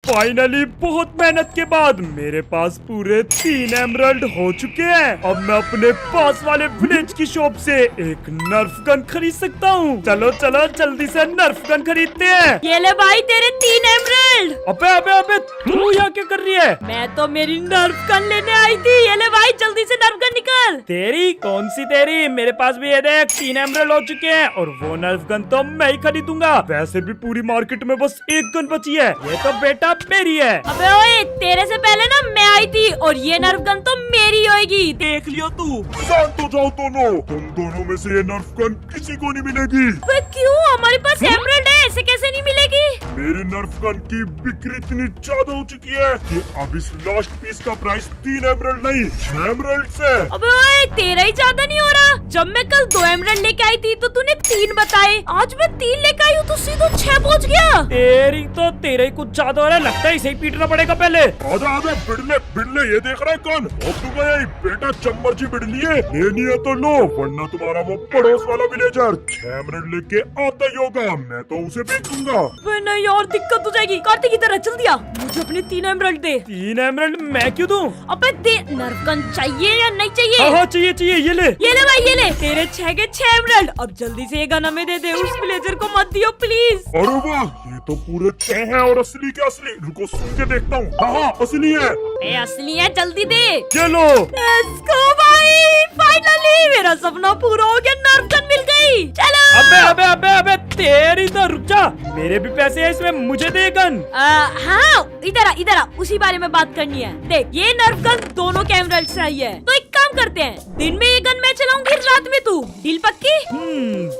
Finally बहुत मेहनत के बाद मेरे पास पूरे 3 एमराल्ड हो चुके हैं। अब मैं अपने पास वाले विलेज की शॉप से एक नर्फ गन खरीद सकता हूँ। चलो चलो जल्दी से नर्फ गन खरीदते हैं। ये ले भाई तेरे 3 एमराल्ड। अबे अबे अबे तू यहाँ क्या कर रही है? मैं तो मेरी नर्फ गन लेने आई थी। ये ले भाई जल्दी से नर्फ गन निकाल। तेरी कौन सी तेरी? मेरे पास भी ये देख 3 एमराल्ड हो चुके हैं और वो नर्फ गन तो मैं ही खरीदूंगा। वैसे भी पूरी मार्केट में बस एक गन बची है, ये तो बेटा मेरी है। अबे ओए तेरे से पहले ना मैं आई थी और ये नर्फ गन तो मेरी होगी। देख लियो तू। शांत हो जाओ दोनों। तुम दोनों में से ये नर्फ गन किसी को नहीं मिलेगी। क्यों? हमारे पास एमराल्ड है, ऐसे कैसे नहीं मिलेगी? मेरी नर्फ गन की बिक्री इतनी ज्यादा हो चुकी है कि अब इस लास्ट पीस का प्राइस 3 एमराल्ड नहीं 6 एमराल्ड है। अबे ओए तेरा ही ज्यादा नहीं हो रहा? जब मैं कल 2 एमराल्ड लेके आई थी तो तूने 3 बताए, आज मैं 3 लेके आई हूँ तो सीधे 6 पहुँच गया। तेरे ही कुछ ज्यादा हो रहा है, लगता है इसे ही पीटना पड़ेगा पहले। आजा आजा बिड़ले ये देख रहा है कौन? अब तो गया बेटा चम्मरची बिड़ली है, लेनी है तो लो वरना तुम्हारा वो पड़ोस वाला विलेजर 6 एमराल्ड लेके आता ही होगा, मैं तो उसे बेच दूंगा। नहीं यार दिक्कत हो जाएगी। कार्तिक की तरह चल दिया, मुझे अपने 3 एमराल्ड दे। 3 एमराल्ड मैं क्यों दूं? अबे दे, नर्फ गन चाहिए या नहीं चाहिए? हाँ चाहिए चाहिए, ये ले भाई ये ले तेरे 6 के 6 एमराल्ड। अब जल्दी से ये गन हमें दे दे, उस विलेजर को मत दियो प्लीज। अरे वाह ये तो पूरे 6 है और असली के असली। रुको सुन के देखता हूँ। हाँ असली है। ए असली है, जल्दी दे। चलो लेट्स गो भाई, फाइनली मेरा सपना पूरा हो गया, नर्फ गन मिल गई। चलो। अबे अबे अबे अबे तेरी तो रुक जा, मेरे भी पैसे है इसमें, मुझे दे गन। हाँ इधर आ, उसी बारे में बात करनी है। देख ये नर्फ गन दोनों के एमराल्ड से आई है, तो एक काम करते हैं, दिन में ये गन मैं चलाऊंगी, रात में तू। डील पक्की?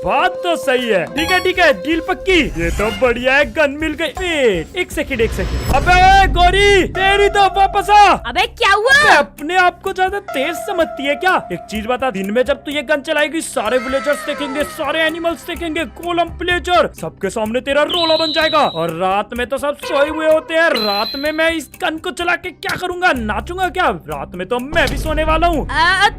बात तो सही है। ठीक है डील पक्की। ये तो बढ़िया है, गन मिल गई। वेट एक सेकंड। अबे गौरी तेरी तो वापस आ। अबे क्या हुआ? अपने आप को ज्यादा तेज समझती है क्या? एक चीज बता, दिन में जब तू ये गन चलाएगी सारे विलेजर्स देखेंगे, सारे एनिमल्स देखेंगे, कोलम विलेजर सबके सामने तेरा रोला बन जाएगा। और रात में तो सब सोए हुए होते हैं, रात में मैं इस गन को चला के क्या करूंगा? नाचूंगा क्या? रात में तो मैं भी सोने वाला हूँ।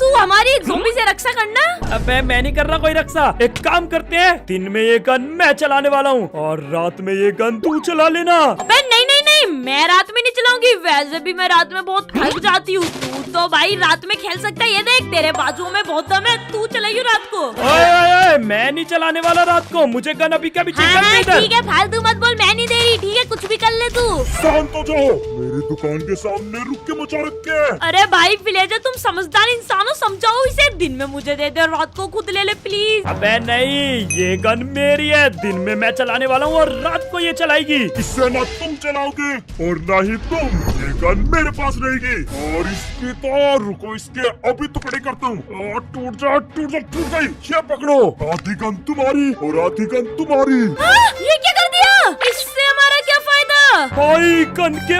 तू हमारी ज़ोंबी से रक्षा करना। अबे मैं नहीं कर रहा कोई रक्षा। एक काम करते हैं, दिन में ये गन मैं चलाने वाला हूँ और रात में ये गन तू चला लेना। अबे नहीं, मैं रात में नहीं चलाऊंगी, वैसे भी मैं रात में बहुत थक जाती हूँ। तू तो भाई रात में खेल सकता है, ये देख तेरे बाजू में बहुत दम है, तू चलाइयो रात को। ओए, मैं नहीं चलाने वाला रात को, मुझे गन अभी क्या पीछे ठीक है फालतू मत बोल, मैं नहीं दे रही। ठीक है कुछ भी कर ले तू। शांत हो जाओ, मेरी दुकान के सामने रुक के मचा रखे है। अरे भाई विलेजर तुम समझदार इंसान हो, समझाओ इसे। दिन में मुझे दे दे और रात को खुद ले ले प्लीज। अबे नहीं, ये गन मेरी है, दिन में मैं चलाने वाला हूँ और रात को ये चलाएगी। इससे ना तुम चलाओगे और ना ही तुम, ये गन मेरे पास रहेगी। और इसकी तो रुको, इसके अभी टुकड़े करता हूँ। टूट गई। ये पकड़ो, आधी गन तुम्हारी और आधी गन तुम्हारी। ये क्या कर दिया? इससे हमारा क्या फायदा? भाई गन के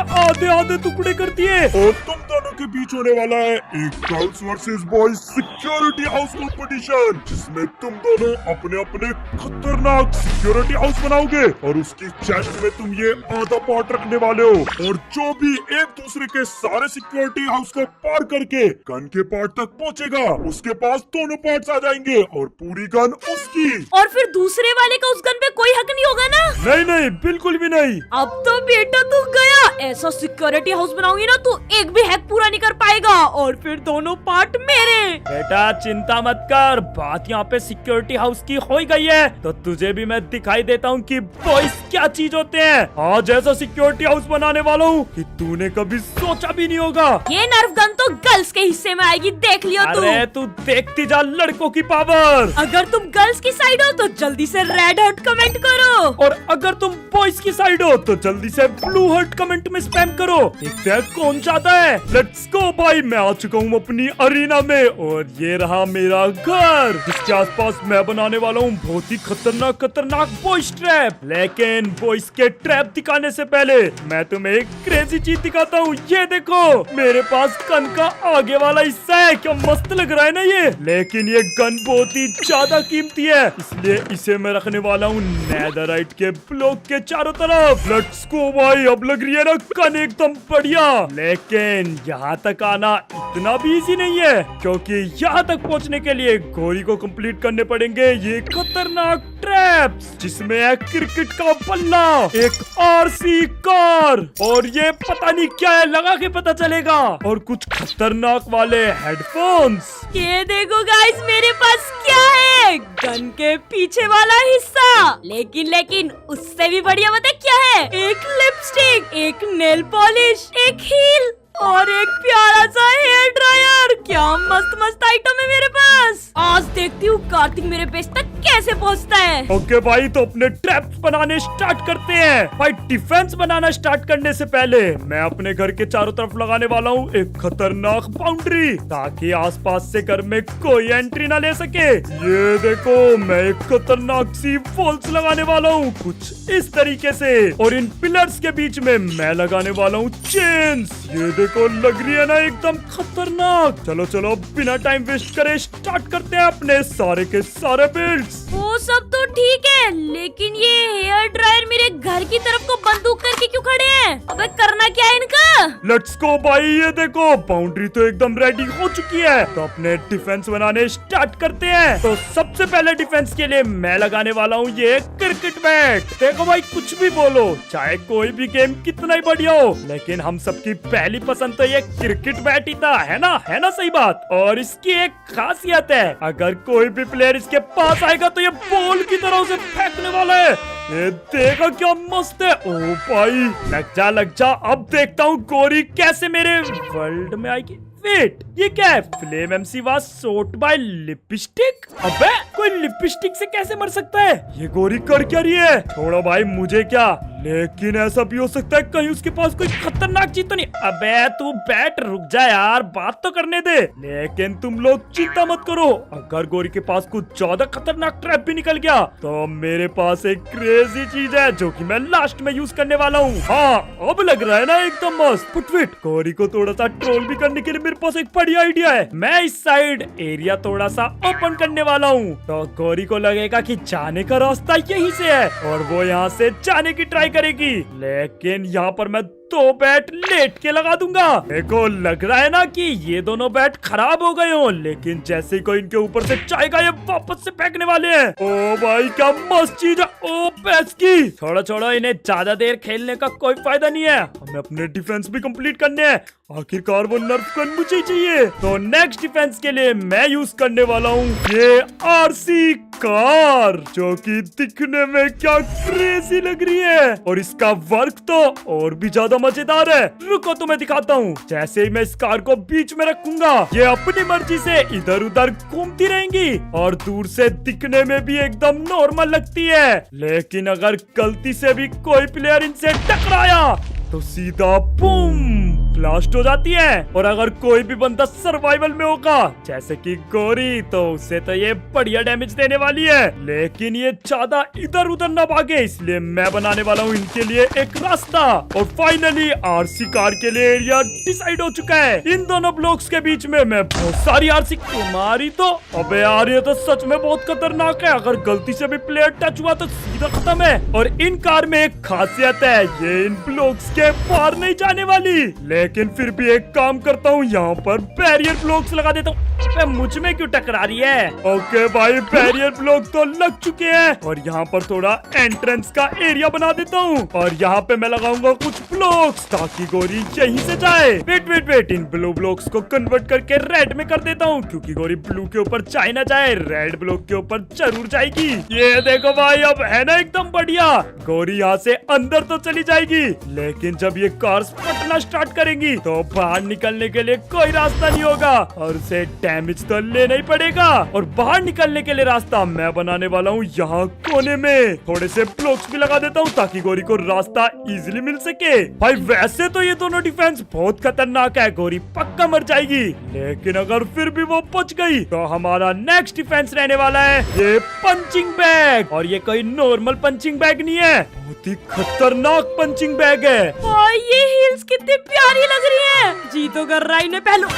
आधे टुकड़े कर दिए। और तुम दोनों के बीच होने वाला है एक girls versus boys security house competition, जिसमें तुम दोनों अपने अपने खतरनाक सिक्योरिटी हाउस बनाओगे और उसकी चेस्ट में तुम ये आधा पार्ट रखने वाले हो। और जो भी एक दूसरे के सारे सिक्योरिटी हाउस को पार करके गन के पार्ट तक पहुंचेगा, उसके पास दोनों पार्ट्स आ जाएंगे और पूरी गन उसकी। और फिर दूसरे वाले का उस गन पे कोई हक नहीं होगा ना? नहीं बिल्कुल भी नहीं। अब तो बेटा तू गया। ऐसा सिक्योरिटी हाउस बनाऊंगी ना तू एक भी हैक पूरा नहीं कर पाएगा और फिर दोनों पार्ट मेरे। बेटा चिंता मत कर, बात यहाँ पे सिक्योरिटी हाउस की हो गई है तो तुझे भी मैं दिखाई देता हूँ कि बॉयज क्या चीज होते हैं। आज ऐसा सिक्योरिटी हाउस बनाने वाला हूँ कि तूने कभी सोचा भी नहीं होगा। ये नर्फ गन तो गर्ल्स के हिस्से में आएगी, देख लियो तू। अरे तू देखती जा लड़कों की पावर। अगर तुम गर्ल्स की साइड हो तो जल्दी से रेड हार्ट कमेंट करो, और अगर तुम बॉयज की साइड हो तो जल्दी से ब्लू हार्ट कमेंट में स्पैम करो। देखते हैं कौन चाहता है। लेट्स गो भाई, मैं आ चुका हूँ अपनी अरीना में और ये रहा मेरा घर, जिसके आसपास मैं बनाने वाला हूँ बहुत ही खतरनाक बॉयज ट्रैप। लेकिन बॉयज के ट्रैप दिखाने से पहले मैं तुम्हें एक क्रेजी चीज दिखाता हूँ। ये देखो मेरे पास गन का आगे वाला हिस्सा है, क्या मस्त लग रहा है ना ये। लेकिन ये गन बहुत ही ज्यादा कीमती है, इसलिए इसे मैं रखने वाला हूँ नेदरराइट के ब्लॉक के चारों तरफ। लेट्स गो भाई, अब लग रही है ना ढक्कन एकदम बढ़िया। लेकिन यहाँ तक आना इतना भी इजी नहीं है, क्योंकि यहाँ तक पहुँचने के लिए गोरी को कंप्लीट करने पड़ेंगे ये खतरनाक ट्रैप्स, जिसमें है क्रिकेट का बल्ला, एक आरसी कार, और ये पता नहीं क्या है, लगा के पता चलेगा, और कुछ खतरनाक वाले हेडफोन्स। ये देखो गाइस, मेरे पास क्या है, गन के पीछे वाला हिस्सा। लेकिन उससे भी बढ़िया पता है क्या है, एक लिपस्टिक, एक नेल पॉलिश, एक हील और एक प्यारा सा हेयर ड्रायर। क्या मस्त मस्त आइटम है मेरे पास। आज देखती हूँ कार्तिक मेरे बेस तक कैसे पहुँचता है। ओके भाई, तो अपने ट्रैप्स बनाने स्टार्ट करते हैं। भाई डिफेंस बनाना स्टार्ट करने से पहले मैं अपने घर के चारों तरफ लगाने वाला हूँ एक खतरनाक बाउंड्री, ताकि आसपास से घर में कोई एंट्री ना ले सके। ये देखो, मैं एक खतरनाक सी वॉल्स लगाने वाला हूँ कुछ इस तरीके से, और इन पिलर्स के बीच में मैं लगाने वाला हूँ चेन्स। ये देखो, लग रही है ना एकदम खतरनाक। चलो चलो, बिना टाइम वेस्ट करे स्टार्ट करते हैं अपने सारे के सारे बिल्ड्स। वो सब तो ठीक है, लेकिन ये हेयर ड्रायर मेरे घर की तरफ को बंदूक करके क्यों खड़े हैं? अबे करना क्या है इनका? लेट्स गो भाई। ये देखो, बाउंड्री तो एकदम रेडी हो चुकी है, तो अपने डिफेंस बनाने स्टार्ट करते हैं। तो सबसे पहले डिफेंस के लिए मैं लगाने वाला हूँ ये क्रिकेट बैट। देखो भाई, कुछ भी बोलो, चाहे कोई भी गेम कितना ही बढ़िया हो, लेकिन हम सबकी पहली पसंद तो ये क्रिकेट बैट ही था, है ना सही बात। और इसकी एक खासियत है, अगर कोई भी प्लेयर इसके पास आएगा तो ये बॉल की तरह उसे फेंकने वाला है। ये देखा क्या मस्त है। ओ भाई, लग जा। अब देखता हूँ गोरी कैसे मेरे वर्ल्ड में आएगी। वेट, ये क्या है? Flame MC was shot bye lipstick. अबे, कोई लिपस्टिक से कैसे मर सकता है? ये गोरी कर क्या रही है? छोड़ो भाई, मुझे क्या, लेकिन ऐसा भी हो सकता है कहीं उसके पास कोई खतरनाक चीज तो नहीं। अबे तू बैठ, रुक जा यार, बात तो करने दे। लेकिन तुम लोग चिंता मत करो, अगर गोरी के पास कुछ ज्यादा खतरनाक ट्रैप भी निकल गया तो मेरे पास एक क्रेजी चीज है जो कि मैं लास्ट में यूज करने वाला हूँ। हाँ, अब लग रहा है ना एकदम मस्त। फुटफिट, गोरी को थोड़ा सा ट्रोल भी करने के लिए मेरे पास एक बढ़िया आइडिया है। मैं इस साइड एरिया थोड़ा सा ओपन करने वाला हूँ, तो गोरी को लगेगा कि जाने का रास्ता यहीं से है, और वो यहाँ से जाने की ट्राई करेगी। लेकिन यहाँ पर मैं 2 बैट लेट के लगा दूंगा। देखो, लग रहा है ना कि ये दोनों बैट खराब हो गए हो, लेकिन जैसे ही कोई इनके ऊपर से जाएगा ये वापस से फेंकने वाले हैं। ओ भाई, क्या मस्त चीज है। ओ पैसकी, छोड़ो, इन्हें ज्यादा देर खेलने का कोई फायदा नहीं है, हमें अपने डिफेंस भी कंप्लीट करने हैं। आखिरकार वो नर्फ गन मुझे ही चाहिए। तो नेक्स्ट डिफेंस के लिए मैं यूज करने वाला हूँ ये आरसी कार, जो कि दिखने में क्या क्रेजी लग रही है, और इसका वर्क तो और भी ज्यादा मजेदार है। रुको, तो मैं दिखाता हूँ। जैसे ही मैं इस कार को बीच में रखूंगा, ये अपनी मर्जी से इधर उधर घूमती रहेंगी, और दूर से दिखने में भी एकदम नॉर्मल लगती है। लेकिन अगर गलती से भी कोई प्लेयर इनसे टकराया तो सीधा बूम ब्लास्ट हो जाती है। और अगर कोई भी बंदा सर्वाइवल में होगा, जैसे कि गोरी, तो उसे तो ये बढ़िया डैमेज देने वाली है। लेकिन ये ज्यादा इधर उधर ना भागे, इसलिए मैं बनाने वाला हूँ इनके लिए एक रास्ता। और फाइनली आरसी कार के लिए एरिया डिसाइड हो चुका है। इन दोनों ब्लॉक्स के बीच में मैं बहुत सारी आरसी मारी तो, अबे यार ये तो सच में बहुत खतरनाक है। अगर गलती से भी प्लेयर टच हुआ तो सीधा खत्म है। और इन कार में एक खासियत है, ये इन ब्लॉक्स के पार नहीं जाने वाली। लेकिन फिर भी एक काम करता हूँ, यहाँ पर बैरियर ब्लॉक्स लगा देता हूँ। मुझ में क्यों टकरा रही है? ओके भाई, बैरियर ब्लॉक तो लग चुके हैं, और यहाँ पर थोड़ा एंट्रेंस का एरिया बना देता हूँ, और यहाँ पे मैं लगाऊंगा कुछ ब्लॉक्स ताकि गोरी यहीं से जाए। वेट, इन ब्लू ब्लॉक्स को कन्वर्ट करके रेड में कर देता हूँ, क्योंकि गोरी ब्लू के ऊपर चाहे ना जाए, रेड ब्लॉक के ऊपर जरूर जाएगी। ये देखो भाई, अब है ना एकदम बढ़िया। गोरी यहाँ से अंदर तो चली जाएगी, लेकिन जब ये कार्स फटना स्टार्ट करेंगी तो बाहर निकलने के लिए कोई रास्ता नहीं होगा, और उसे डैमेज तो लेना ही पड़ेगा। और बाहर निकलने के लिए रास्ता मैं बनाने वाला हूँ यहाँ कोने में। थोड़े से ब्लॉक्स भी लगा देता हूँ ताकि गोरी को रास्ता इजीली मिल सके। भाई वैसे तो ये दोनों डिफेंस बहुत खतरनाक है, गोरी पक्का मर जाएगी, लेकिन अगर फिर भी वो बच गई तो हमारा नेक्स्ट डिफेंस रहने वाला है ये पंचिंग बैग। और ये कोई नॉर्मल पंचिंग बैग नहीं है, बहुत ही खतरनाक पंचिंग बैग है। और ये हील्स कितनी प्यारी लग रही है। जी तो कर रहा है, इन्हें पहलू।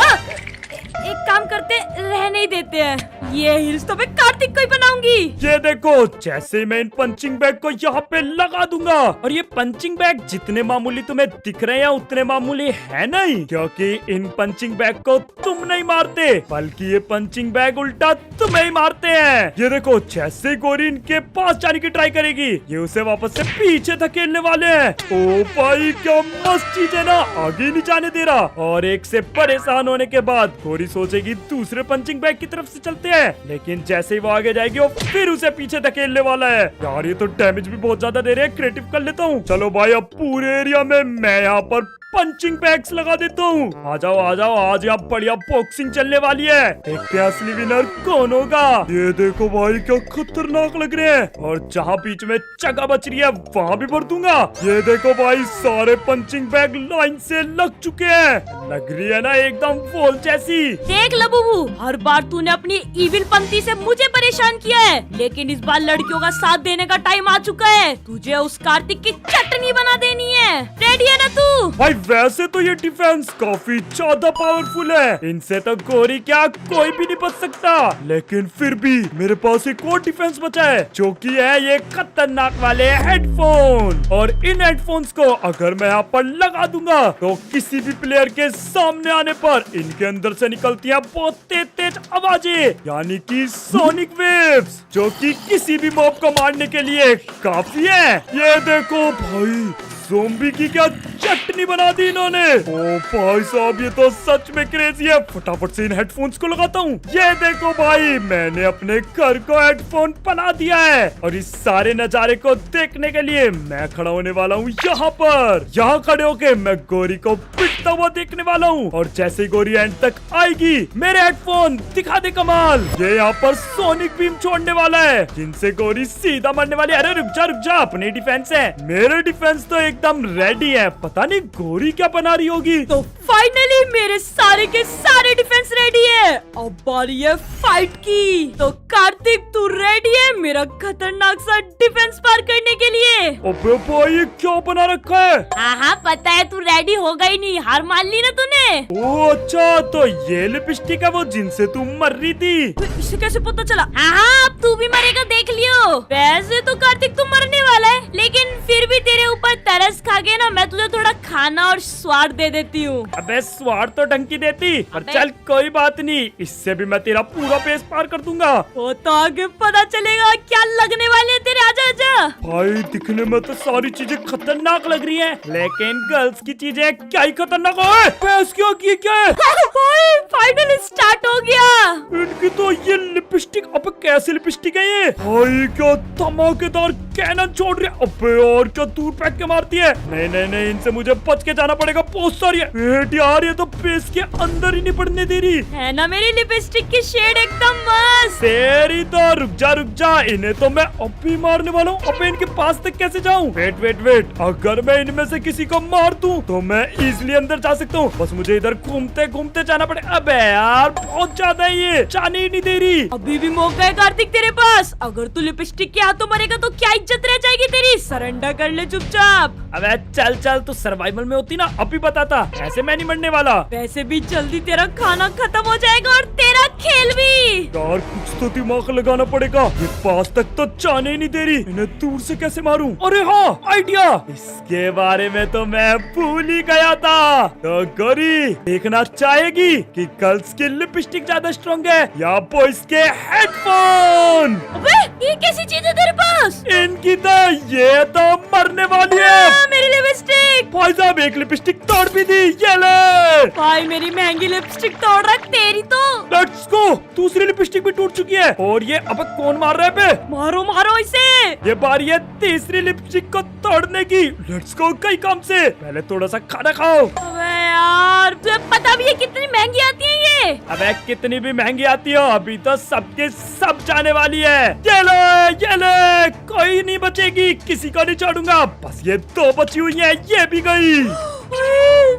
एक काम करते, रहने ही देते हैं। ये हिल्स तो मैं कार्तिक को ही बनाऊंगी। ये देखो, जैसे मैं इन पंचिंग बैग को यहाँ पे लगा दूंगा, और ये पंचिंग बैग जितने मामूली तुम्हें दिख रहे हैं उतने मामूली है नहीं, क्योंकि इन पंचिंग बैग को तुम नहीं मारते, बल्कि ये पंचिंग बैग उल्टा तुम्हें ही मारते हैं। ये देखो, जैसे गोरी इनके पास जाने की ट्राई करेगी, ये उसे वापस से पीछे धकेलने वाले हैं। ओ भाई, क्या मस्त चीज है ना, आगे नहीं जाने दे रहा। और एक से परेशान होने के बाद गोरी सोचेगी दूसरे पंचिंग बैग की तरफ से चलते हैं, लेकिन जैसे ही वो आगे जाएगी वो फिर उसे पीछे धकेलने वाला है। यार ये तो डैमेज भी बहुत ज्यादा दे रहे हैं, क्रिएटिव कर लेता हूँ। चलो भाई, अब पूरे एरिया में मैं यहाँ पर पंचिंग बैग्स लगा देता हूँ। आ जाओ आ जाओ, आज यहाँ बढ़िया बॉक्सिंग चलने वाली है। देखते हैं असली विनर कौन होगा। ये देखो भाई, क्या खतरनाक लग रहे हैं, और जहाँ बीच में जगह बच रही है वहाँ भी भर दूंगा। ये देखो भाई, सारे पंचिंग बैग लाइन से लग चुके हैं, लग रही है ना एकदम वॉल जैसी। देख लबूबू, हर बार तूने अपनी इविल पंक्ति से मुझे परेशान किया है, लेकिन इस बार लड़कियों का साथ देने का टाइम आ चुका है। तुझे उस कार्तिक की चटनी बना देनी है। रेडी है ना तू? भाई वैसे तो ये डिफेंस काफी ज्यादा पावरफुल है, इनसे तो गोरी क्या कोई भी नहीं बच सकता, लेकिन फिर भी मेरे पास एक और डिफेंस बचा है, जो कि है ये खतरनाक वाले हेडफोन। और इन हेडफोन्स को अगर मैं यहाँ पर लगा दूंगा तो किसी भी प्लेयर के सामने आने पर इनके अंदर से निकलती है बहुत तेज तेज आवाजें, यानी कि सोनिक वेव्स, जो कि किसी भी मॉब को मारने के लिए काफी है। ये देखो भाई, ज़ोंबी की क्या चटनी बना दी इन्होंने। ओ भाई साहब, ये तो सच में क्रेजी है। फटाफट से इन हेडफोन्स को लगाता हूँ। ये देखो भाई, मैंने अपने घर को हेडफोन बना दिया है, और इस सारे नजारे को देखने के लिए मैं खड़ा होने वाला हूँ यहाँ पर। यहाँ खड़े होके मैं गोरी को पिटता हुआ देखने वाला हूँ, और जैसे गोरी एंड तक आएगी मेरे हेडफोन दिखा दे कमाल। ये यहाँ पर सोनिक बीम छोड़ने वाला है, जिनसे गोरी सीधा मरने वाली। अरे रुक जा, अपनी डिफेंस है, मेरे डिफेंस तो एकदम रेडी है। पता नहीं गोरी क्या बना रही होगी। तो फाइनली मेरे सारे के सारे डिफेंस रेडी है। अब बारी है फाइट की। तो कार्तिक, तू रेडी है मेरा खतरनाक सा डिफेंस पार करने के लिए? अबे भाई, ये क्या बना रखा है? हाँ, पता है तू रेडी होगा ही नहीं, हार मान ली ना तूने। ओह अच्छा, तो ये लिपस्टिक है वो जिनसे तुम मर रही थी। तो इसे कैसे पता चला? हाँ, अब तू भी मरेगा, देख लियो। वैसे तो कार्तिक तू मरने वाला है, लेकिन फिर भी तेरे ऊपर तरस खा के ना मैं तुझे थोड़ा खाना और स्वाद दे देती हूँ। अबे स्वाद तो ढंग की देती, पर अबे। चल कोई बात नहीं, इससे भी मैं तेरा पूरा पेस पार कर दूंगा। वो तो आगे पता चलेगा क्या लगने वाले है तेरे। आजा आजा। भाई दिखने में तो सारी चीजें खतरनाक लग रही हैं, लेकिन गर्ल्स की चीजें क्या ही खतरनाक है। पेस क्यों की क्या है? भाई फाइनली स्टार्ट हो गया। इनकी तो ये लिपस्टिक, अब कैसे लिपस्टिक है ये? भाई क्या धमाकेदार कैनन छोड़ रही है। अबे और क्या दूर फेंक के मारती है। नहीं, इनसे मुझे बच के जाना पड़ेगा, बहुत सारी है। वेट यार, ये तो पेस के अंदर ही नहीं पड़ने दे रही है ना मेरी लिपस्टिक की शेड एकदम मस्त। तेरी तो रुक जा, इन्हें तो मैं अब भी मारने वाला हूँ। अब इनके पास तक कैसे जाऊँ? वेट, अगर मैं इनमें से किसी को मार दूं तो मैं इजिली अंदर जा सकता हूँ, बस मुझे इधर घूमते घूमते जाना पड़े। अबे यार, बहुत ज्यादा है ये, जाने ही नहीं दे रही। अभी भी मौका है कार्तिक तेरे पास। अगर तू लिपस्टिक के हाथों मरेगा तो क्या इज्जत रह जाएगी तेरी। सरेंडर कर ले चुपचाप। अबे चल, तू सर्वाइवल में होती ना अभी बताता, ऐसे मैं नहीं मरने वाला। वैसे भी जल्दी तेरा खाना खत्म हो जाएगा और तेरा खेल भी। यार कुछ तो दिमाग लगाना पड़ेगा, ये पास तक तो जाने ही नहीं दे रही, इन्हें दूर से कैसे मारूं? अरे हाँ, आइडिया, इसके बारे में तो मैं भूल ही गया था। तो गोरी देखना चाहेगी कि गर्ल्स की लिपस्टिक ज्यादा स्ट्रॉन्ग है या बॉयज के हेडफोन? अबे ये कैसी चीज है तेरे पास? इनकी तो ये तो मरने वाली है। मेरी लिपस्टिक। भाई साहब, एक लिपस्टिक तोड़ भी दी, ये ले। भाई मेरी महंगी लिपस्टिक तोड़ रहा तेरी तो। लेट्स गो, दूसरी लिपस्टिक भी टूट चुकी है। और ये अब कौन मार रहा है बे? मारो इसे। ये बारी है तीसरी लिपस्टिक को तोड़ने की। लेट्स गो, कई काम से पहले थोड़ा सा खाना खाओ। अबे यार, तुझे पता भी है कितनी महंगी आती है ये? अबे कितनी भी महंगी आती हो, अभी तो सबके सब जाने वाली है। ये ले, कोई नहीं बचेगी, किसी को नहीं छोड़ूंगा। बस ये दो बची हुई है, ये भी गई।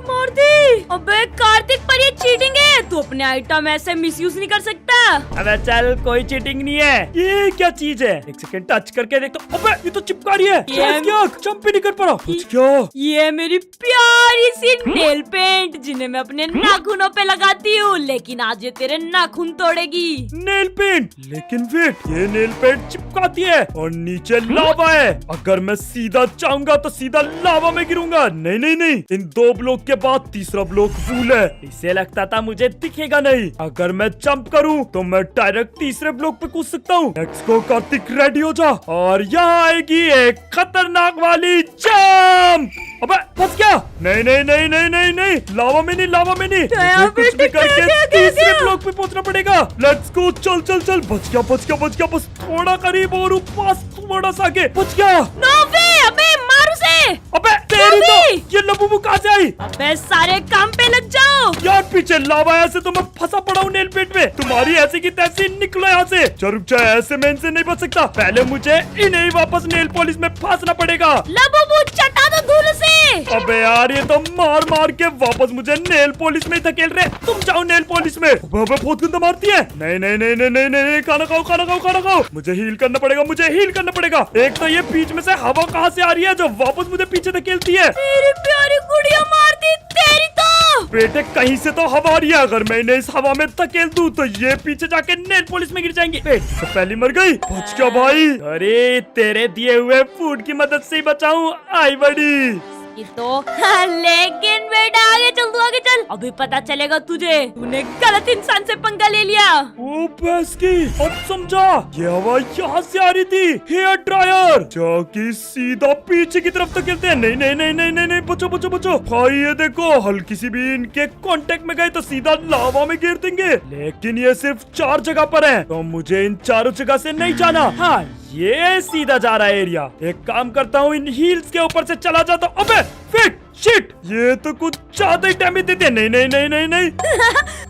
मार दी। अबे कार्तिक, कार्तिक पर ये चीटिंग है, तू अपने आइटम ऐसे मिसयूज नहीं कर सकता। अबे चल, कोई चीटिंग नहीं है। ये क्या चीज है? एक सेकंड टच करके देख तो। अबे ये तो चिपका रही है। क्या जंप ही नहीं कर पा रहा। कुछ क्या? ये मेरी प्यारी सी नेल पेंट जिन्हें मैं अपने नाखूनों पे लगाती हूँ, लेकिन आज ये तेरे नाखून तोड़ेगी। Nail paint? लेकिन वेट, ये नेल पेंट चिपकाती है और नीचे लावा है। अगर मैं सीधा चाहूंगा तो सीधा लावा में गिरूंगा। नहीं नहीं नहीं, इन 2 ब्लॉक के बाद तीसरा ब्लॉक फूल है। इसे लगता था मुझे दिखेगा नहीं। अगर मैं जंप करूं तो मैं डायरेक्ट तीसरे ब्लॉक पे कूद सकता हूँ। लेट्स गो कार्तिक, रेडी हो जा। और यहाँ आएगी एक खतरनाक वाली जंप। अबे फंस गया। नहीं नहीं नहीं नहीं नहीं नहीं, लावा में नहीं, लावा में नहीं। मुझे कुछ भी करके तीसरे ब्लॉक पे पहुंचना पड़ेगा। लेट्स गो, चल चल चल। बच गया बच गया बच गया, बस थोड़ा करीब और पास, थोड़ा सा आगे। बच गया। नो वे, अबे मार उसे। अबे तेरी तो ये लबूबू कहाँ से आई? अबे सारे काम पे लग जाओ। यार पीछे लावा है, ऐसे तो मैं फंसा पड़ा हूँ नेल पेंट में। तुम्हारी ऐसी की तैसी, निकलो यहाँ से। चल रुक जा, ऐसे मैं इनसे नहीं बच सकता। पहले मुझे इन्हें ही वापस नेल पॉलिश में फंसना पड़ेगा। लबूबू चटा दो धूल से। अबे यार ये तो मार मार के वापस मुझे नेल पॉलिश में ही धकेल रहे। तुम जाओ नेल पॉलिश में। अबे बहुत गंदा मारती है। नहीं नहीं नहीं नहीं नहीं नहीं, खाना खाओ खाना खाओ खाना खाओ। मुझे हील करना पड़ेगा, मुझे हील करना पड़ेगा। एक तो ये बीच में से हवा कहाँ से आ रही है जो वापस मुझे पीछे धकेलती है। मेरी प्यारी गुड़िया मारती तेरी तो। बेटे कहीं से तो हवा आ रही है। अगर मैं इन्हें इस हवा में धकेल दूं तो ये पीछे जाके नेल पॉलिश में गिर जाएंगे। तो पहली मर गई। बच गया भाई। अरे तेरे दिए हुए फूड की मदद से ही बचाऊं। आई बड़ी तो लेकिन बेटा आगे चल, तू आगे चल। अभी पता चलेगा तुझे, तूने गलत इंसान से पंगा ले लिया। ओ भैंस की, अब समझा। ये हवा यहाँ से आ रही थी। हेयर ड्रायर जाके सीधा पीछे की तरफ धकेलते हैं। नहीं नहीं नहीं नहीं नहीं नहीं, बचो बचो बचो भाई। ये देखो, हल्की सी भी इनके कांटेक्ट में गए तो सीधा लावा में गिर देंगे। लेकिन ये सिर्फ 4 जगह पर है, तो मुझे इन चारों जगह से नहीं जाना। हाँ ये सीधा जा रहा है एरिया। एक काम करता हूँ, इन हील्स के ऊपर से चला जाता हूँ। अबे फिट शिट, ये तो कुछ ज्यादा ही डैमेज देते हैं। नहीं नहीं नहीं नहीं नहीं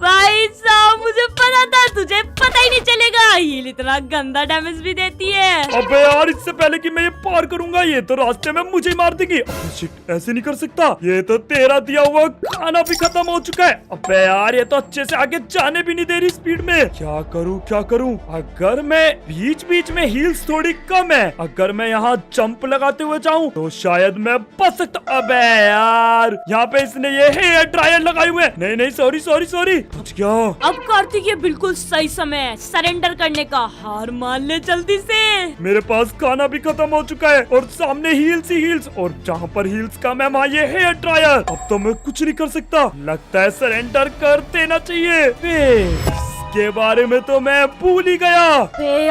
भाई साहब मुझे पता था, तुझे पता ही नहीं चलेगा। हील इतना गंदा डैमेज भी देती है। अबे यार इससे पहले कि मैं ये पार करूंगा, ये तो रास्ते में मुझे ही मार देगी। अबे शिट, ऐसे नहीं कर सकता। ये तो तेरा दिया हुआ खाना भी खत्म हो चुका है। अबे यार ये तो अच्छे से आगे जाने भी नहीं दे रही स्पीड में। क्या करूँ क्या करूँ? अगर मैं बीच बीच में हील्स थोड़ी कम है, अगर मैं यहाँ जंप लगाते हुए जाऊँ तो शायद मैं बच सकता। अबे यार यहाँ पे इसने ये हेयर ड्रायर लगाए हुए। नहीं नहीं, सॉरी सॉरी सॉरी। कुछ क्या? अब कार्तिक ये बिल्कुल सही समय है सरेंडर करने का। हार मान ले जल्दी से। मेरे पास खाना भी खत्म हो चुका है और सामने हील्स ही हील्स, और जहाँ पर हील्स कम है वहाँ ये हेयर ड्रायर। अब तो मैं कुछ नहीं कर सकता। लगता है सरेंडर कर देना चाहिए। के बारे में तो मैं भूल ही गया।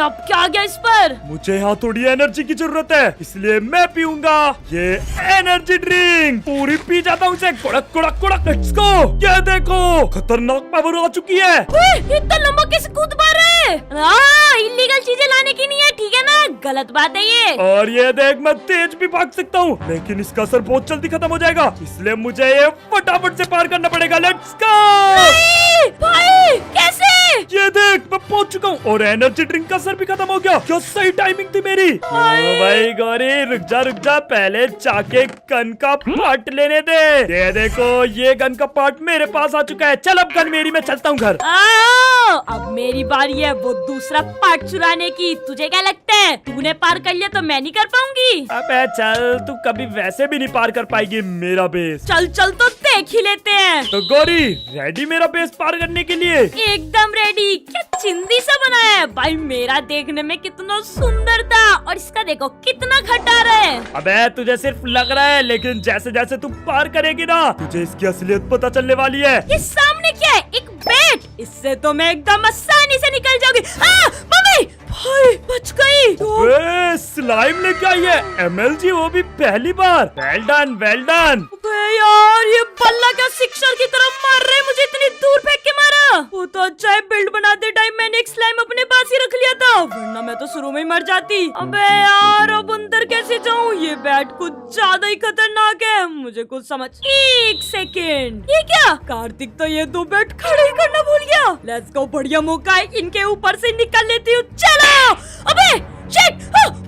अब क्या गया इस पर? मुझे यहाँ थोड़ी एनर्जी की जरूरत है, इसलिए मैं पीऊंगा ये एनर्जी ड्रिंक। पूरी पी जाता हूँ इसे। कुड़क कुड़क कुड़क। Let's go. ये देखो, खतरनाक पावर आ चुकी है। इतना लंबा कैसे कूद पा रहे? इलीगल चीजें लाने की नहीं है, ठीक है ना? गलत बात है ये। और ये देख, मैं तेज भी भाग सकता हूँ, लेकिन इसका असर बहुत जल्दी खत्म हो जाएगा, इसलिए मुझे ये फटाफट से पार करना पड़ेगा। Let's go. भाई कैसे? ये देख, मैं पहुंच चुका हूँ और एनर्जी ड्रिंक का असर भी खत्म हो गया। क्या सही टाइमिंग थी मेरी। ओ भाई गौरी, रुक जा, पहले जाके गन का पार्ट लेने दे। ये देखो, ये गन का पार्ट मेरे पास आ चुका है। चल अब गन मेरी, मैं चलता हूँ घर। अब मेरी बारी है वो दूसरा पार्ट चुराने की। तुझे क्या लगता है, तूने पार कर लिया तो मैं नहीं कर पाऊंगी? अबे चल, तू कभी वैसे भी नहीं पार कर पाएगी मेरा बेस। चल चल तो देख ही लेते हैं। तो गौरी, रेडी मेरा बेस पार करने के लिए? एकदम रेडी। क्या चिंदी सा बनाया है भाई। मेरा देखने में कितना सुंदर था और इसका देखो कितना खटा रहा है। अबे तुझे सिर्फ लग रहा है, लेकिन जैसे जैसे तू पार करेगी ना, तुझे इसकी असलियत पता चलने वाली है। ये सामने क्या है? एक बेट। इससे तो मैं एकदम आसानी से निकल जाऊंगी। मम्मी भाई बच गई। स्लाइम लेके आई है MLG, वो भी पहली बार। Well done well done. यार ये बल्ला क्या सिक्सर की तरफ मार रहे हैं मुझे, इतनी दूर फेंक के मारा। वो तो अच्छा है बिल्ड बनाते टाइम मैंने एक स्लाइम अपने पास ही रख लिया था, वरना मैं तो शुरू में ही मर जाती। अबे यार अब अंदर कैसे जाऊँ? ये बैट कुछ ज्यादा ही खतरनाक है, मुझे कुछ समझ। एक सेकेंड, ये क्या? कार्तिक तो ये 2 बैट खड़े ही करना भूल गया। लेट्स गो, बढ़िया मौका है, इनके ऊपर से निकल लेती हूँ। चलो। अबे शिट,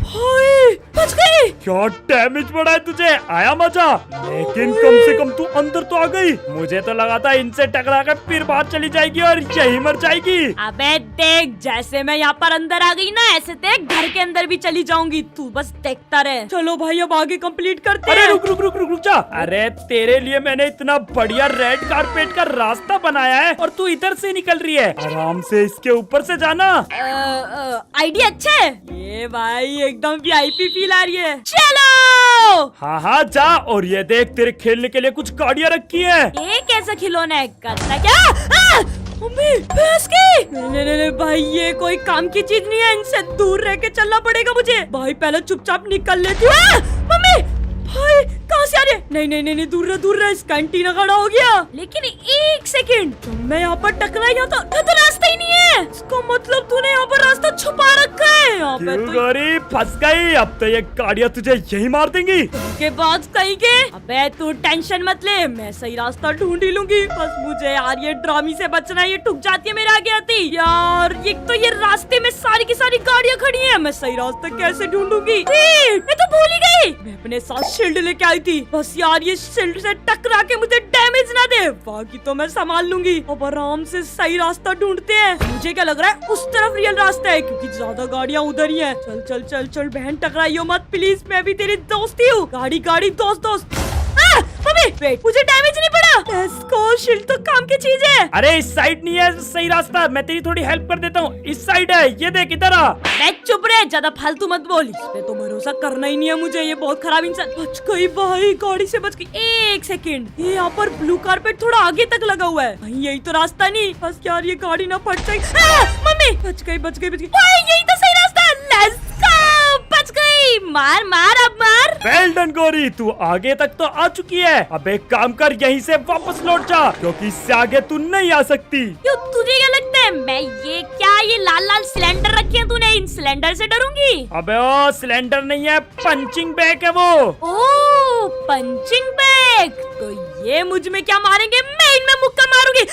भाई बच गई। क्या डैमेज पड़ा है तुझे, आया मजा? लेकिन कम से कम तू अंदर तो आ गई। मुझे तो लगा था इनसे टकरा कर फिर बाहर चली जाएगी और यही मर जाएगी। अबे देख, जैसे मैं यहाँ पर अंदर आ गई ना, ऐसे देख घर के अंदर भी चली जाऊंगी, तू बस देखता रहे। चलो भाई अब आगे कंप्लीट करते हैं। अरे रुक रुक रुक रुक रुक जा। अरे तेरे लिए मैंने इतना बढ़िया रेड कारपेट का रास्ता बनाया है और तू इधर से निकल रही है। आराम से इसके ऊपर से जाना। आइडिया अच्छा है ये भाई, एकदम वीआईपी फील आ रही है। चलो हाँ हाँ जा। और ये देख तेरे खेलने के लिए कुछ गाड़ियाँ रखी है। ये कैसा खिलौना है, करता क्या? मम्मी भैंस की। नहीं भाई, ये कोई काम की चीज नहीं है, इनसे दूर रह के चलना पड़ेगा मुझे। भाई पहले चुपचाप निकल लेती हूँ। मम्मी भाई कहाँ से आ रहे? नहीं दूर रह, इस कैंटीन खड़ा हो गया। लेकिन एक सेकंड, मैं यहाँ पर टकरा यहाँ तो रास्ता ही नहीं है। इसका मतलब तूने यहाँ पर रास्ता छुपा रखा है। यहाँ पे क्यों तो गौरी फंस गई? अब तो ये गाड़ियाँ तुझे यही मार देंगी। के बाद कहीं के। अबे तू टेंशन मत ले, मैं सही रास्ता ढूंढ ही लूंगी। बस मुझे यार ये ड्रामी से बचना है, ये ठुक जाती है मेरे आगे आती यार। एक तो ये रास्ते में सारी की सारी गाड़ियाँ खड़ी हैं, मैं सही रास्ता कैसे ढूंढूंगी? मैं तो भूल ही गई, मैं अपने साथ शील्ड लेके आई थी। बस यार ये शील्ड से टकरा के मुझे डैमेज ना दे, बाकी तो मैं संभाल लूंगी। अब आराम से सही रास्ता ढूंढते हैं। मुझे क्या लग रहा है उस तरफ रियल रास्ता है, क्योंकि ज्यादा गाड़ियाँ उधर ही है। चल चल चल चल बहन, टकराइयो मत प्लीज, मैं भी तेरी दोस्ती हूँ। गाड़ी दोस्त। मम्मी वेट, मुझे डैमेज नहीं पड़ा। इसको शील्ड तो काम की चीज है। अरे इस साइड नहीं है सही रास्ता, मैं तेरी थोड़ी हेल्प कर देता हूँ। इस साइड है, ये देख इधर आ। मैं चुप रहे, ज्यादा फालतू मत बोल, इस पे तो भरोसा करना ही नहीं है मुझे, ये बहुत खराब इंसान। बच गई भाई, गाड़ी से बच गई। एक सेकंड, ये यहाँ पर ब्लू कारपेट थोड़ा आगे तक लगा हुआ है। भाई यही तो रास्ता नहीं, बस यार ये गाड़ी ना फट जाए। मम्मी बच गई भाई, यही तो सही रास्ता है। लेट्स गो, बच गई। मार अब मार। वेल डन गौरी, तू आगे तक तो आ चुकी है। अब एक काम कर, यहीं से वापस लौट जा, क्योंकि इससे आगे तू नहीं आ सकती। क्यों, तुझे क्या लगता है मैं ये लाल सिलेंडर रखे हैं तूने, इन सिलेंडर से डरूंगी? अबे ओ सिलेंडर नहीं है, पंचिंग बैग है वो। ओह पंचिंग बैग, तो ये मुझ में क्या मारेंगे? मैं इनमें मुक्का मारूंगी।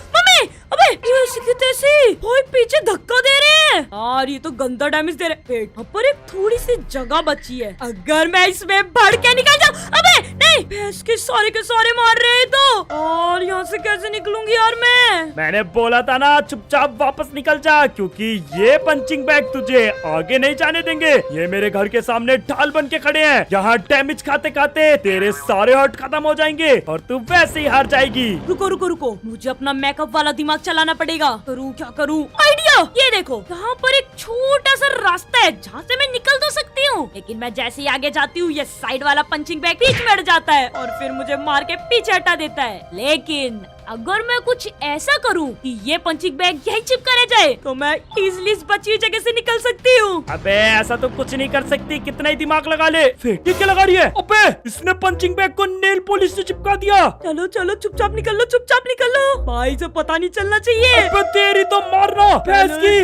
मम्मी अबे ये ऐसे तैसे भाई पीछे धक्का दे रहे हैं यार, ये तो गंदा डैमेज दे रहे हैं। वेट, यहाँ पर एक थोड़ी सी जगह बची है, अगर मैं इसमें भड़ के निकल जाऊं। अबे नहीं, भैंस के सारे मार रहे हैं तो, और यहाँ से कैसे निकलूंगी यार मैं? मैंने बोला था ना चुपचाप वापस निकल जा, क्योंकि ये पंचिंग बैग तुझे आगे नहीं जाने देंगे। ये मेरे घर के सामने ढाल बन के खड़े हैं, यहाँ डैमेज खाते खाते तेरे सारे हर्ट खत्म हो जाएंगे और तू वैसे ही हार जाएगी। रुको, मुझे अपना मेकअप वाला दिमाग चलाना पड़ेगा। क्या करूँ? आइडिया, ये देखो, यहाँ पर एक छोटा सा रास्ता है जहाँ से मैं निकल तो सकती हूँ, लेकिन मैं जैसे ही आगे जाती हूँ ये साइड वाला पंचिंग बैग बीच में अड़ जाता है और फिर मुझे मार के पीछे हटा देता है। लेकिन अगर मैं कुछ ऐसा करूं कि ये पंचिंग बैग यही चिपका रह जाए, तो मैं इजीली इस बची हुई जगह से निकल सकती हूँ। अबे ऐसा तो कुछ नहीं कर सकती, कितना ही दिमाग लगा ले। फिर ये क्या लगा रही है? अबे इसने पंचिंग बैग को नेल पॉलिश से चिपका दिया। चलो चुपचाप निकल लो, भाई से पता नहीं चलना चाहिए। अबे तेरी तो मारना भैंस की।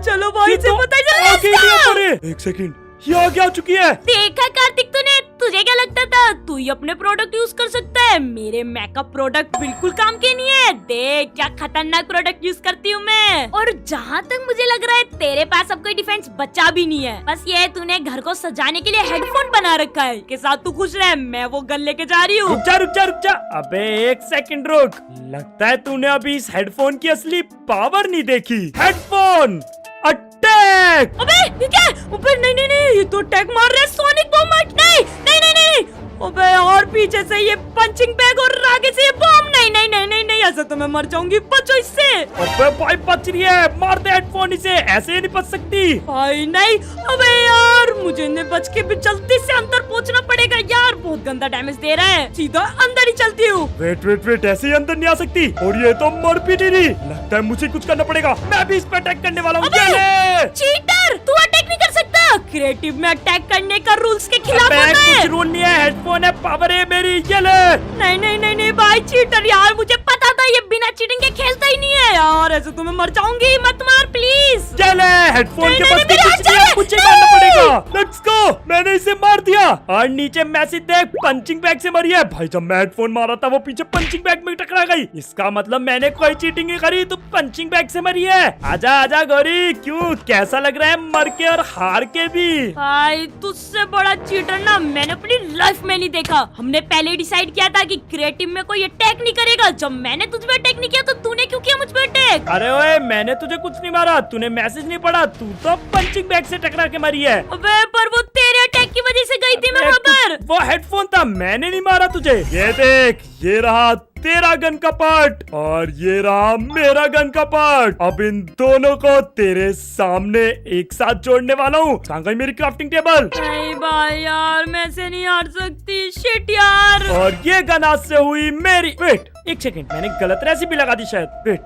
चलो भाई से पता ही चल। एक सेकंड, ये आगे आ चुकी है। देखा कार्तिक तूने, तुझे क्या लगता था तू ही अपने प्रोडक्ट यूज कर सकता है? मेरे मेकअप प्रोडक्ट बिल्कुल काम के नहीं है, देख क्या खतरनाक प्रोडक्ट यूज करती हूँ मैं। और जहाँ तक मुझे लग रहा है तेरे पास अब कोई डिफेंस बचा भी नहीं है, बस ये तूने घर को सजाने के लिए हेडफोन बना रखा है, के साथ तू खुश रहे, मैं वो गन लेके जा रही हूँ। रुक जा। अबे एक सेकंड रुक, लगता है तूने अभी इस हेडफोन की असली पावर नहीं देखी। Headphone attack! अबे ये क्या? अबे नहीं, ये तो अटैक मार रहा है, सोनिक बम। नहीं। अबे और पीछे से ये पंचिंग बैग और आगे से ये बम। नहीं, ऐसा तो मैं मर जाऊंगी, बचो इससे। अबे भाई बच रही है, मार दे हेडफोन इसे, ऐसे नहीं बच सकती। भाई नहीं, अबे यार मुझे इन्हें बच के भी जल्दी से अंदर पहुंचना पड़ेगा यार, बहुत गंदा डैमेज दे रहा है, सीधा अंदर ही चलती हूँ। वेट, ऐसे ही अंदर नहीं आ सकती, और ये तो मर भी नहीं। लगता है मुझे कुछ करना पड़ेगा, मैं भी इस पे अटैक करने वाला हूँ। चीटर, तू अटैक नहीं कर सकता, क्रिएटिव में अटैक करने का रूल्स के खिलाफ होता है। कुछ रूल नहीं है, हेडफोन है, पावर है मेरी, ये ले। नहीं भाई चीटर यार, मुझे पता था ये बिना चीटिंग के खेलता ही नहीं है यार, ऐसे तो मैं मर जाऊंगी, मत मार प्लीज। चले हेडफोन के पास कुछ नहीं है, मुझे मारना पड़ेगा। लेट्स गो, मैंने इसे मार दिया। और नीचे मैसेज देख, पंचिंग बैग से मरी है। भाई जब मैं हेडफोन मारा था वो पीछे पंचिंग बैग में टकरा गई। इसका मतलब मैंने कोई चीटिंग नहीं करी, तो पंचिंग बैग से मरी है। आजा आजा गौरी, क्यों कैसा लग रहा है मर के और हार के भी? भाई तुझसे बड़ा चीटर ना मैंने अपनी लाइफ में नहीं देखा। हमने पहले ही डिसाइड किया था कि क्रिएटिव में कोई अटैक नहीं करेगा। जब मैंने तुझ पे अटैक नहीं किया तो तूने क्यों किया मुझ पे अटैक? अरे ओए, मैंने तुझे कुछ नहीं मारा, तूने मैसेज नहीं पढ़ा, तू तो पंचिंग बैग से टकरा के मरी है। अबे पर वो तेरे अटैक की वजह से गई थी मैं वहाँ पर। वो हेडफोन था, मैंने नहीं मारा तुझे। ये देख, ये रहा तेरा गन का पार्ट और ये रहा मेरा गन का पार्ट। अब इन दोनों को तेरे सामने एक साथ जोड़ने वाला हूँ। कहाँ गई मेरी क्राफ्टिंग टेबल? नहीं भाई यार, मैं से नहीं हार सकती। शिट यार। और ये गन आज से हुई मेरी। वेट एक सेकंड, मैंने गलत रेसिपी लगा दी शायद। वेट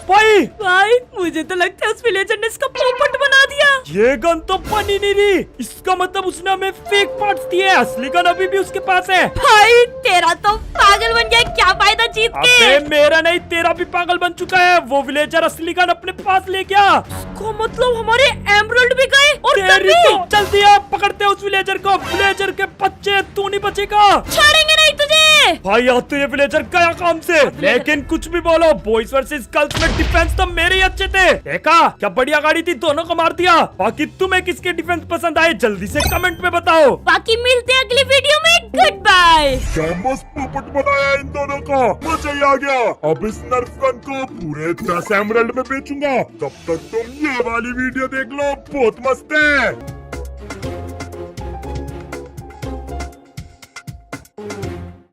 भाई भाई मुझे तो लगता है उस विलेजर ने इसका पोपट बना दिया। ये गन तो बनी नहीं रही, इसका मतलब उसने हमें फेक पार्ट्स दिए। असली गन अभी भी उसके पास है। भाई तेरा तो पागल बन गया, क्या फायदा जीत के? अबे मेरा नहीं, तेरा भी पागल बन चुका है। वो विलेजर असली गन अपने पास ले गया। इसको मतलब हमारे एमराल्ड भी गए और गन तेरी भी। तो जल्दी आप पकड़ते हैं उस विलेजर को। विलेजर के बच्चे, तू नहीं बचेगा। छोड़ेंगे नहीं तुझे। भाई आज तो ये विलेजर गया काम से। लेकिन कुछ भी बोलो, बॉयज वर्सेस गर्ल्स में डिफेंस तो मेरे ही अच्छे थे। देखा क्या बढ़िया गाड़ी थी, दोनों को मार दिया। बाकी तुम्हें किसके डिफेंस पसंद आए जल्दी से कमेंट में बताओ। बाकी मिलते हैं अगली वीडियो में। Good bye. क्या मस्त पोपट बनाया इन दोनों का, मजा ही आ गया। अब इस नर्फ गन को पूरे 10 एमराल्ड में बेचूंगा। तब तक तुम ये वाली वीडियो देख लो, बहुत मस्त है।